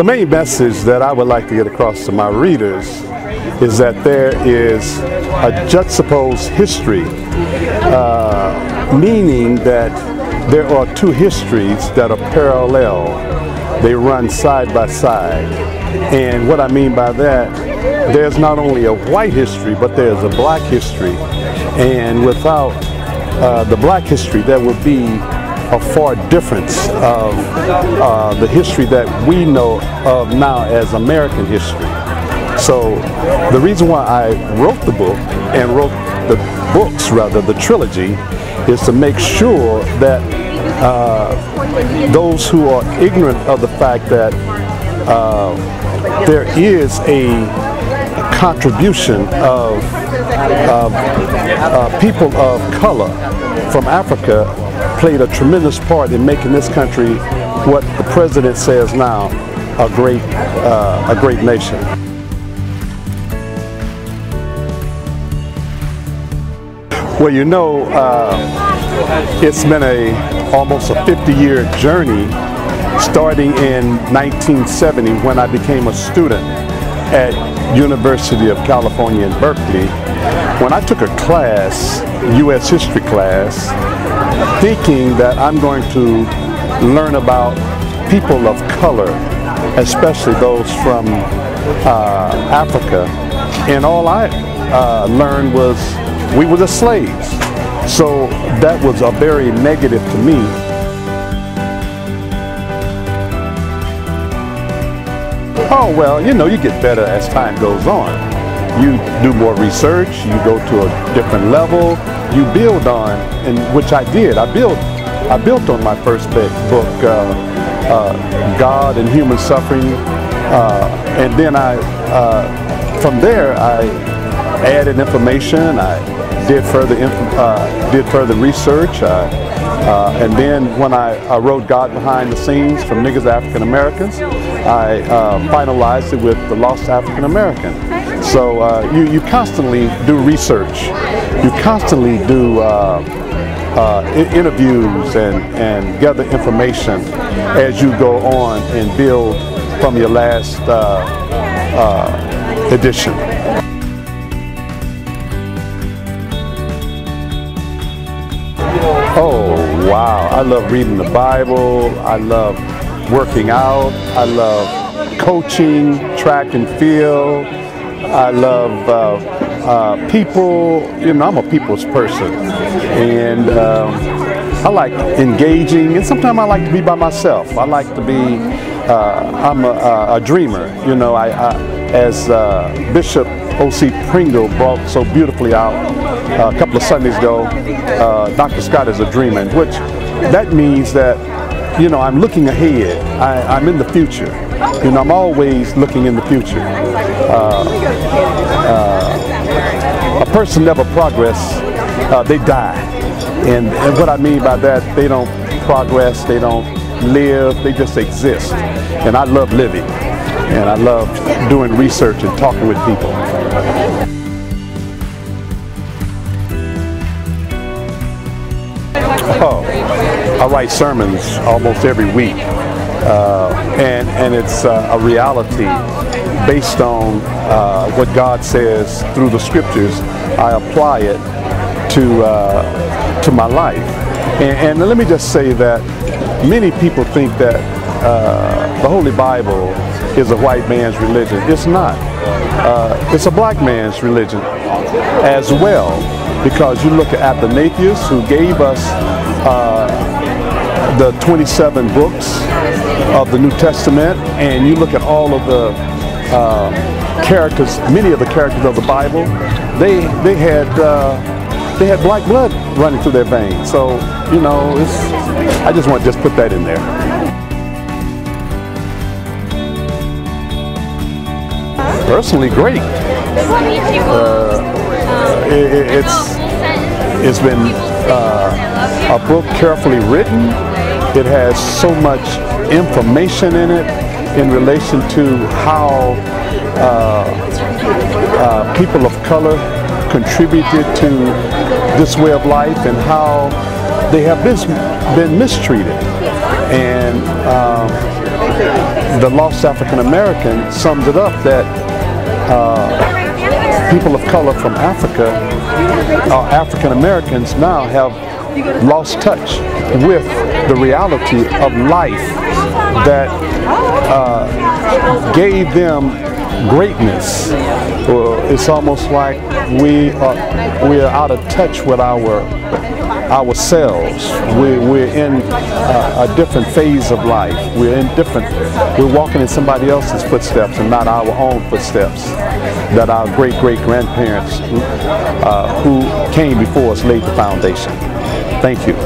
The main message that I would like to get across to my readers is that there is a juxtaposed history, meaning that there are two histories that are parallel. They run side by side. And what I mean by that, there's not only a white history, but there's a black history. And without the black history, there would be a far difference of the history that we know of now as American history. So the reason why I wrote the book, and wrote the books rather, the trilogy, is to make sure that those who are ignorant of the fact that there is a contribution of people of color from Africa played a tremendous part in making this country what the president says now, a great nation. Well, you know, it's been almost a 50-year journey, starting in 1970 when I became a student at University of California in Berkeley, when I took a class, U.S. history class, thinking that I'm going to learn about people of color, especially those from Africa, and all I learned was we were the slaves. So that was a very negative to me. Oh, well, you know, you get better as time goes on. You do more research, you go to a different level, you build on, and which I did. I built on my first book, God and Human Suffering, and then from there I added information. I did further research, and then when I wrote God Behind the Scenes from Niggas to African Americans, I finalized it with The Lost African American. So you constantly do research, you constantly do interviews and gather information as you go on and build from your last edition. Oh, wow. I love reading the Bible. I love working out. I love coaching, track and field. I love people. You know, I'm a people's person. And I like engaging. And sometimes I like to be by myself. I like to be, I'm a dreamer. You know, as Bishop O.C. Pringle brought so beautifully out a couple of Sundays ago, Dr. Scott is a dreamer, which that means that, you know, I'm looking ahead. I'm in the future. You know, I'm always looking in the future. A person never progress, they die. And what I mean by that, they don't progress, they don't live, they just exist. And I love living. And I love doing research and talking with people. Oh, I write sermons almost every week, and it's a reality based on what God says through the scriptures. I apply it to my life, and let me just say that many people think that the Holy Bible is a white man's religion. It's not. It's a black man's religion as well, because you look at Athanasius, who gave us the 27 books of the New Testament, and you look at all of the characters, many of the characters of the Bible, they had black blood running through their veins. So, you know, I just want to put that in there. Personally, great. It's been a book carefully written. It has so much information in it in relation to how people of color contributed to this way of life and how they have been mistreated. And the lost African American sums it up that people of color from Africa, African Americans now have lost touch with the reality of life that gave them greatness. It's almost like we are out of touch with ourselves. We're in a different phase of life. We're walking in somebody else's footsteps and not our own footsteps that our great-great-grandparents who came before us laid the foundation. Thank you.